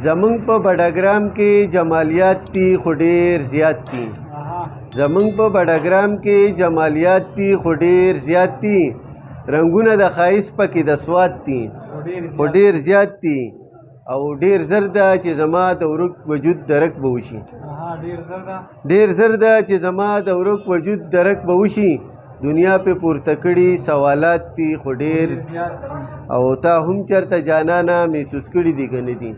زمونږ په بډاګرام کې جمالیات دي خو ډېر زیات دي. زمونږ په بډاګرام کې جمالیات دي خو ډېر زیات دي. رنګونه د ښایست پکې د سوات دي خو ډېر زیات دي. او ډېر زر ده چې زما د ورک وجود درک به وشي. ډېر زر ده چې زما د ورک وجود درک به وشي. دنیا په پورته کړي سوالات دي خو ډېر. او تا هم چرته جانانه محسوس کړي دي که نه دي؟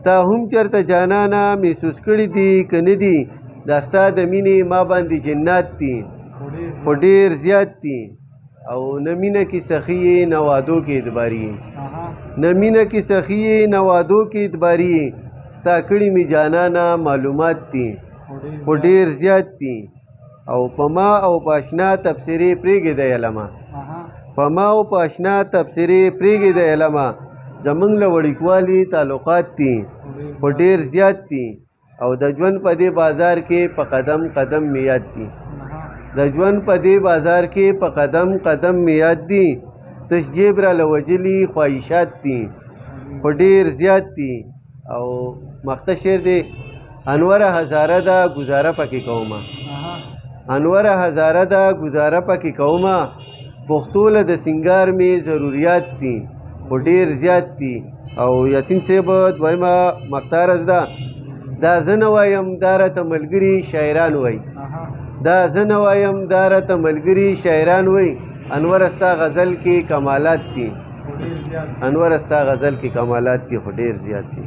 تا هم چرته جانانه محسوس کړي دي که نه دي؟ دا ستا د مینې ما باندې جنات دي خو ډېر زیات دي. او نه مینه کې سخي یې نه وعدو کې اعتباري یې. نه مینه کې سخي یې نه وعدو کې اعتباري یې. ستا کړي مې جانانه معلومات دي خو ډېر زیات دي. او په ما او په اشنا تبصرې پرېږدې د علمه. په ما او په اشنا تبصرې پرېږدې د علمه. زمونږ له وړوکوالي تعلقات دي خو ډېر زیات دي. او د ژوند په دې بازار کې په قدم قدم مې یاد دي. د ژوند په دې بازار کې په قدم قدم مې یاد دي. تش جیب را له وجلي خواهشات دي خو ډېر زیات دي. او مخته شعر دی: انوره هزاره ده ګزاره پکې کومه. انوره هزاره ده ګزاره پکې کومه. پښتو له د سنگار مې ضروریات دي خو ډېر زیات دي. او یاسین صاحب دویمه مقطع رز ده: دا زه نه وایم دا راته ملګري شاعران وایي. دا زه نه وایم دا راته ملګري شاعران وایي. انور ستا غزل کې کمالات دي. انور ستا غزل کې کمالات دي خو ډېر زیات دي.